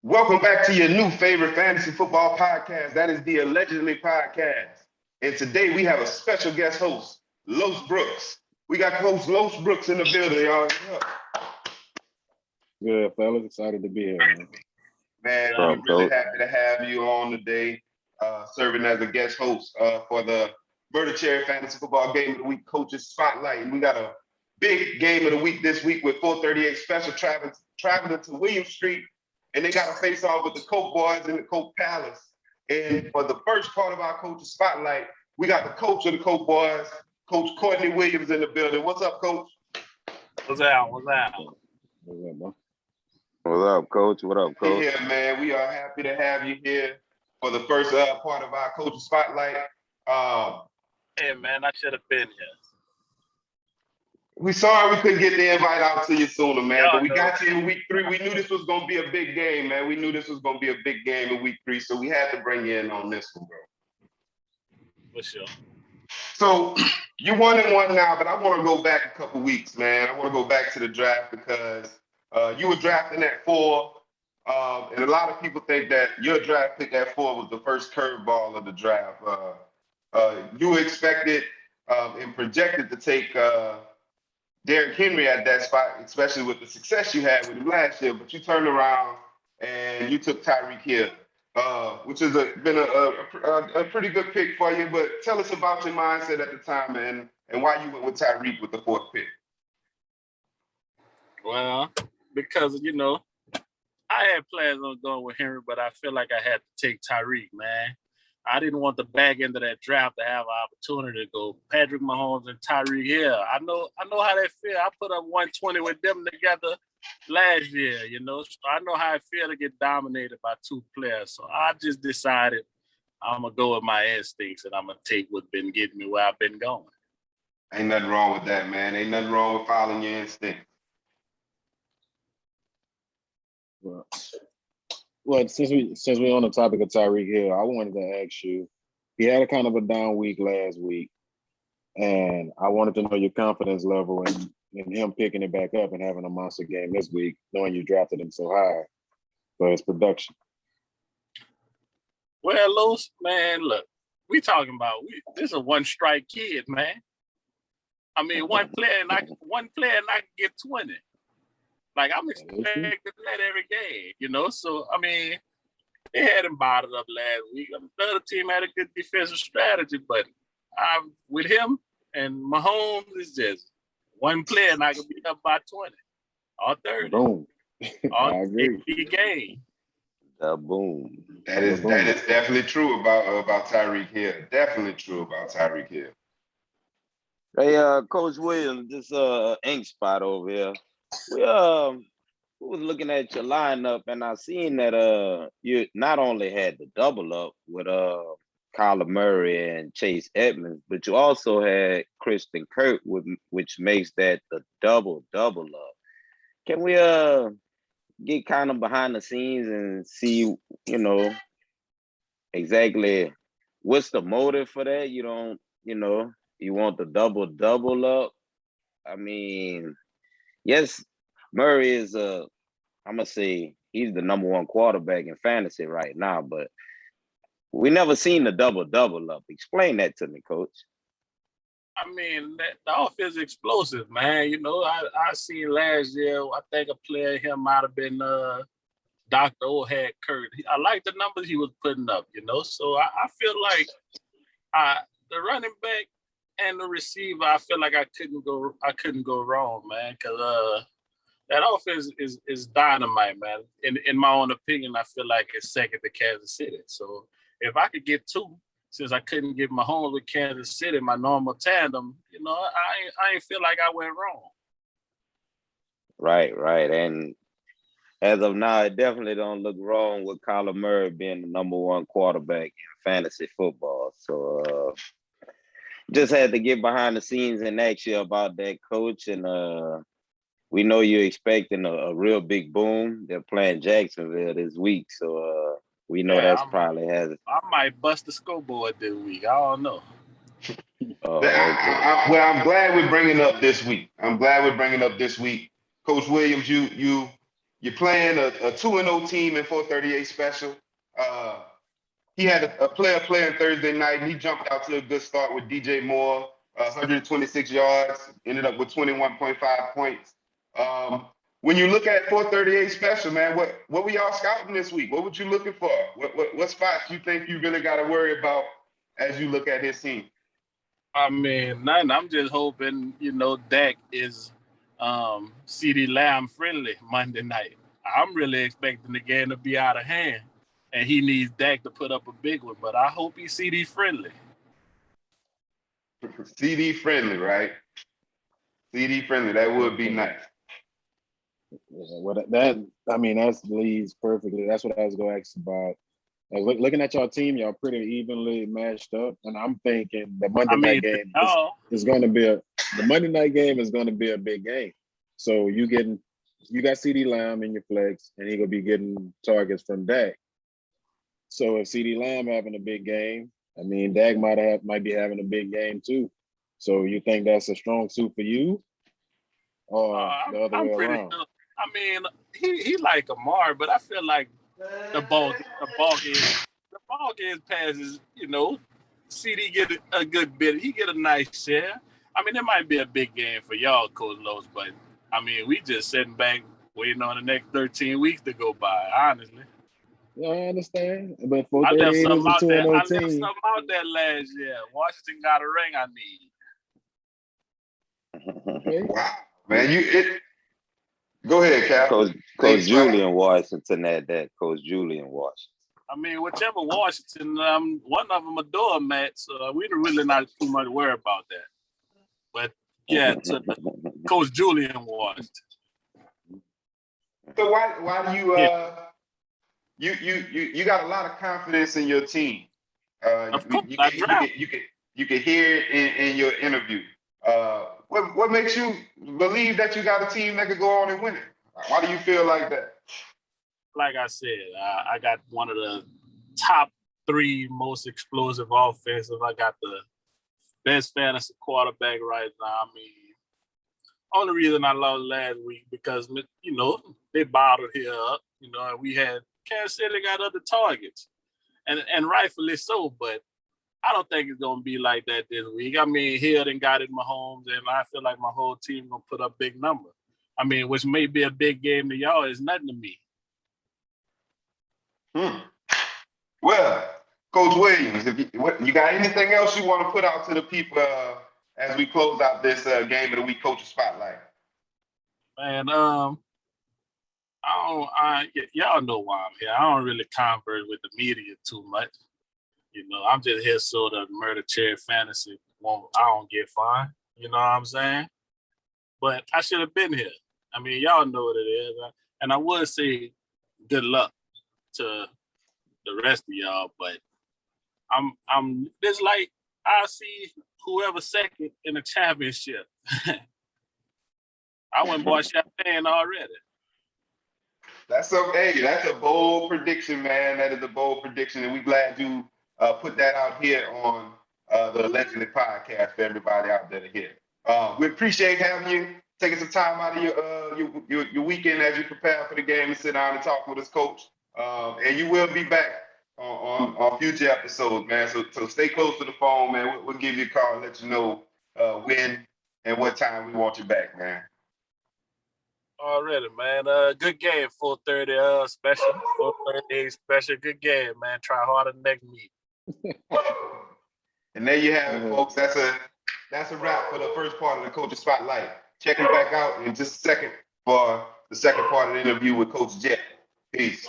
Welcome back to your new favorite fantasy football podcast. That is the Allegedly Podcast. And today we have a special guest host, Los Brooks. We got host Los Brooks in the building, y'all. Good, fellas. Excited to be here, man. Man, we're really happy to have you on today, serving as a guest host for the Myrtle-Cherry Fantasy Football Game of the Week Coaches Spotlight. And we got a big game of the week this week with 438 Special traveling to William Street. And they got to face off with the Coke Boys in the Coke Palace. And for the first part of our Coaches Spotlight, we got the coach of the Coke Boys, Coach Courtney Williams, in the building. What's up, Coach? What's up? What's up, bro? What up, Coach? What up, Coach? Yeah, man, we are happy to have you here for the first part of our Coaches Spotlight. Hey, man, I should have been here. We sorry we couldn't get the invite out to you sooner, man. But we got you in week 3. We knew this was going to be a big game, man. We knew this was going to be a big game in week 3, so we had to bring you in on this one, bro. For sure. So you're 1-1 now, but I want to go back a couple weeks, man. I want to go back to the draft because you were drafting at 4, and a lot of people think that your draft pick at 4 was the first curveball of the draft. You expected and projected to take Derrick Henry at that spot, especially with the success you had with him last year, but you turned around and you took Tyreek Hill, which has been a pretty good pick for you. But tell us about your mindset at the time and why you went with Tyreek with the 4th pick. Well, because, I had plans on going with Henry, but I feel like I had to take Tyreek, man. I didn't want the back end of that draft to have an opportunity to go Patrick Mahomes and Tyreek Hill. I know how they feel. I put up 120 with them together last year, So I know how it feels to get dominated by 2 players. So I just decided I'm going to go with my instincts and I'm going to take what's been getting me where I've been going. Ain't nothing wrong with that, man. Ain't nothing wrong with following your instinct. Well, since we're on the topic of Tyreek Hill, I wanted to ask you, he had a kind of a down week last week, and I wanted to know your confidence level in him picking it back up and having a monster game this week, knowing you drafted him so high for his production. Well, Los, man, look, we talking about this is a one-strike kid, man. I mean, one player and I can get 20. Like, I'm expecting that every game, So, I mean, they had him bottled up last week. The other team had a good defensive strategy, but with him and Mahomes, it's just one player and I can be up by 20 or 30. Boom. I agree. Game. Boom. That is definitely true about Tyreek Hill. Definitely true about Tyreek Hill. Hey, Coach Williams, this ink spot over here. We was looking at your lineup, and I seen that you not only had the double up with Kyler Murray and Chase Edmonds, but you also had Christian Kirk, which makes that the double up. Can we get kind of behind the scenes and see, exactly what's the motive for that? You don't, you want the double up. I mean, yes, Murray is I'm gonna say he's the number 1 quarterback in fantasy right now, but we never seen the double up. Explain that to me, Coach. I mean, the offense is explosive, man. I seen last year, I think a player here might have been Dr. O had Kurt. I like the numbers he was putting up, So I feel like the running back and the receiver, I feel like I couldn't go wrong, man, because that offense is dynamite, man. In my own opinion, I feel like it's second to Kansas City. So if I could get 2, since I couldn't get Mahomes with Kansas City, my normal tandem, I ain't feel like I went wrong. Right. And as of now, it definitely don't look wrong with Kyler Murray being the number 1 quarterback in fantasy football. So just had to get behind the scenes and ask you about that, Coach. And we know you're expecting a real big boom. They're playing Jacksonville this week, so we know probably has. I might bust the scoreboard this week. I don't know. Well, I'm glad we're bringing up this week. Coach Williams, you You're playing a 2-0 team in 438 special. He had a player playing Thursday night, and he jumped out to a good start with DJ Moore, 126 yards, ended up with 21.5 points. When you look at 438 special, man, what were y'all scouting this week? What were you looking for? What spots you think you really got to worry about as you look at his team? I mean, nothing. I'm just hoping, Dak is CD Lamb friendly Monday night. I'm really expecting the game to be out of hand, and he needs Dak to put up a big one, but I hope he's CD friendly. CD friendly, right? CD friendly, that would be nice. Yeah, that leads perfectly. That's what I was going to ask about. Looking at y'all team, y'all pretty evenly matched up, and I'm thinking the Monday night game is going to be a big game. So you got CD Lamb in your flex, and he gonna be getting targets from Dak. So if CD Lamb having a big game, I mean Dak might be having a big game too. So you think that's a strong suit for you, or the other way around? Sure. I mean, he like Amar, but I feel like the ball gets passes. CD get a good bit. He get a nice share. I mean, it might be a big game for y'all, Coach Lowe's, but I mean, we just sitting back waiting on the next 13 weeks to go by. Honestly. Yeah, I understand, but I left something out there. I left team. something out there last year. Washington got a ring I need. Wow, man! Go ahead, Cap. Coach Julian Washington had that. Coach Julian Washington. I mean, whichever Washington, one of them a doormat, so we don't really not too much worry about that. But yeah, to Coach Julian Washington. So why do you got a lot of confidence in your team? Of course, you can hear it in your interview. What makes you believe that you got a team that could go on and win it? Why do you feel like that? Like I said, I got one of the top 3 most explosive offensive. I got the best fantasy quarterback right now. I mean, only reason I lost last week because, they bottled here up, and we had Kansas City got other targets, and rightfully so, but I don't think it's going to be like that this week. I mean, Hill done got it Mahomes, and I feel like my whole team going to put up big number. I mean, which may be a big game to y'all is nothing to me. Well, Coach Williams, you got anything else you want to put out to the people as we close out this game of the week coach spotlight? Man, y'all know why I'm here. I don't really converse with the media too much. I'm just here so the Myrtle-Cherry fantasy I don't get fined. You know what I'm saying? But I should have been here. I mean, y'all know what it is. And I would say good luck to the rest of y'all, but I'm just like I see whoever second in the championship. I went bought champagne already. That's okay. That's a bold prediction, man. That is a bold prediction, and we're glad you put that out here on the Allegedly podcast for everybody out there to hear. We appreciate having you, taking some time out of your weekend as you prepare for the game and sit down and talk with us, Coach. And you will be back on future episodes, man. So stay close to the phone, man. We'll give you a call and let you know when and what time we want you back, man. Already, man. Good game, 4:30 special. 4:30 special. Good game, man. Try harder next week. And there you have it, folks. That's a wrap for the first part of the Coach Spotlight. Check him back out in just a second for the second part of the interview with Coach Jet. Peace.